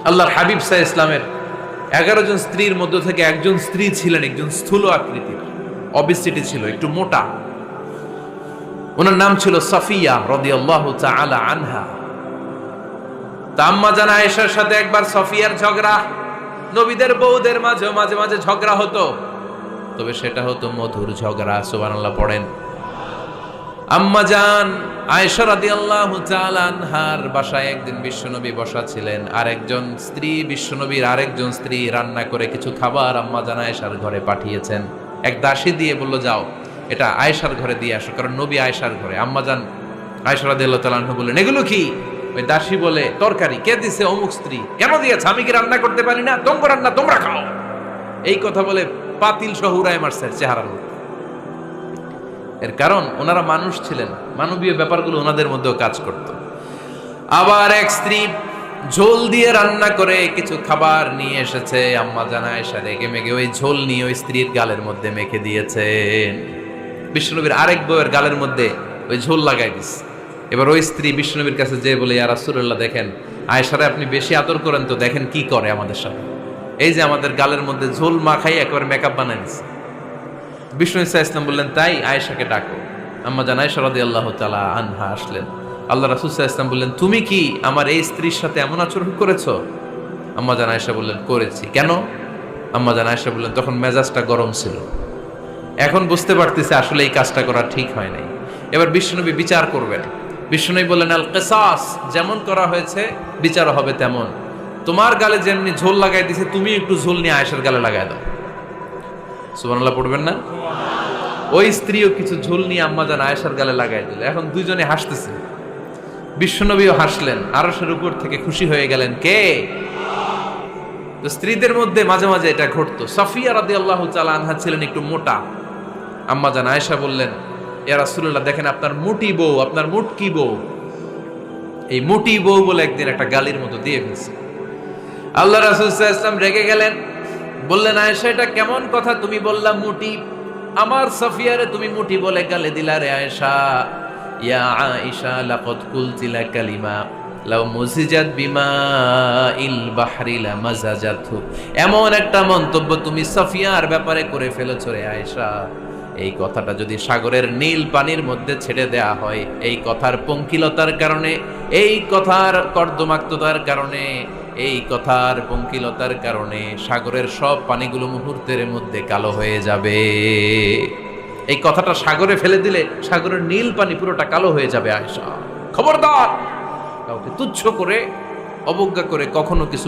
আল্লাহর হাবিব সাল্লাল্লাহু আলাইহি ইসলামের 11 জন স্ত্রীর মধ্য থেকে একজন স্ত্রী ছিলেন একজন স্থূল আকৃতির, অবিসিটি ছিল, একটু মোটা। ওনার নাম ছিল সাফিয়া রাদিয়াল্লাহু তাআলা আনহা। তা আম্মা জান আয়েশার সাথে একবার সাফিয়ার ঝগড়া। নবীদের বউদের মাঝে মাঝে মাঝে ঝগড়া হতো, তবে সেটা হতো মধুর ঝগড়া। সুবহানাল্লাহ পড়েন। আম্মা জান আয়েশা রাদিয়াল্লাহু তাআলা আনহার বাসায় একদিন বিশ্বনবী বসা ছিলেন, আর একজন স্ত্রী, বিশ্বনবীর আরেকজন স্ত্রী রান্না করে কিছু খাবার আম্মা জান আয়েশার ঘরে পাঠিয়েছেন। এক দাসী দিয়ে বলল, যাও এটা আয়েশার ঘরে দিয়ে আসো, কারণ নবী আয়েশার ঘরে। আম্মা জান আয়েশা রাদিয়াল্লাহু তাআলা আনহা বললেন, এগুলো কি? ওই দাসী বলে, তরকারি। কে দিছে? অমুক স্ত্রী। কেন দিয়েছে? আমি কি রান্না করতে পারি না? তোমরা রান্না তোমরা খাও। এই কথা বলে পাতিল সহ উড়ায় মারছে চেহারার মধ্যে। এর কারণ ওনারা মানুষ ছিলেন, মানবীয় ব্যাপারগুলো ওনাদের মধ্যেও কাজ করত। আবার এক স্ত্রী ঝোল দিয়ে রান্না করে কিছু খাবার নিয়ে এসেছে। আম্মা জান আয়েশা রেগে মেগে ওই ঝোল নিয়ে ওই স্ত্রীর গালের মধ্যে মেখে দিয়েছেন। বিশ্বনবীর আরেক বউয়ের গালের মধ্যে ওই ঝোল লাগাই দিচ্ছে। এবার ওই স্ত্রী বিশ্বনবীর কাছে যেয়ে বলে, ইয়া রাসূলুল্লাহ, দেখেন আয়েশারে আপনি বেশি আদর করেন তো, দেখেন কি করে আমাদের সাথে। এই যে আমাদের গালের মধ্যে ঝোল মাখাই একেবারে মেকআপ বানাই দিচ্ছে। বিষ্ণু ইসা ইসলাম বললেন, তাই আয়েশাকে ডাকো। আম্মা জান আয়েশা রাদিয়াল্লাহু তাআলা আনহা আসলেন। আল্লাহ রাসূল সাল্লাল্লাহু আলাইহি ওয়াসাল্লাম বললেন, তুমি কি আমার এই স্ত্রীর সাথে এমন আচরণ করেছো? আম্মা জান আয়েশা বললেন, করেছি। কেন? আম্মা জান আয়েশা বললেন, তখন মেজাজটা গরম ছিল, এখন বুঝতে পারতেছে আসলে এই কাজটা করা ঠিক হয় নাই। এবার বিশ্বনবী বিচার করবেন। বিশ্বনবী বললেন, আল কিসাস, যেমন করা হয়েছে বিচার হবে তেমন। তোমার গালে যেমনি ঝোল লাগাই দিয়েছে, তুমি একটু ঝোল নিয়ে আয়েশার গালে লাগাই দাও। সুবহানাল্লাহ পড়বেন না? ওই স্ত্রীও কিছু ঝোল নিয়ে আম্মা জান আয়েশার গালে লাগাই দিল। এখন দুইজনে হাসতেছে, বিশ্বনবীও হাসলেন, আরশের উপর থেকে খুশি হয়ে গেলেন। কে? তো স্ত্রীদের মধ্যে মাঝে মাঝে এটা ঘটতো। সাফিয়া রাদিয়াল্লাহু তাআলা আনহা ছিলেন একটু মোটা। আম্মা জান আয়েশা বললেন, ইয়া রাসূলুল্লাহ, দেখেন আপনার মুটি বউ, আপনার মুটকি বউ, এই মুটি বউ বলে একদিন একটা গালির মতো দিয়ে ফেলছে। আল্লাহ রাসূল সাল্লাল্লাহু আলাইহি ওয়াসাল্লাম রেগে গেলেন, বললেন, আয়েশা এটা কেমন কথা তুমি বললা মুটি? আমার সাফিয়ারে তুমি মুটি বলে গালে দিলা রে আয়েশা। ইয়া আয়েশা লাকাদ কুলতিলা কালিমা লাউ মুজিজাত বিমাইল বাহরি লামাজাজাতহু। এমন একটা মন্তব্য তুমি সাফিয়ার ব্যাপারে করে ফেলেছো রে আয়েশা, এই কথাটা যদি সাগরের নীল পানির মধ্যে ছেড়ে দেয়া হয়, এই কথার পঙ্কিলতার কারণে, এই কথার কর্দমাক্ততার কারণে, এই কথার পঙ্কিলতার কারণে সাগরের সব পানিগুলো মুহূর্তের মধ্যে কালো হয়ে যাবে। এই কথাটা সাগরে ফেলে দিলে সাগরের নীল পানি পুরোটা কালো হয়ে যাবে। আয়েশা, খবরদার, কাউকে তুচ্ছ করে অবজ্ঞা করে কখনো কিছু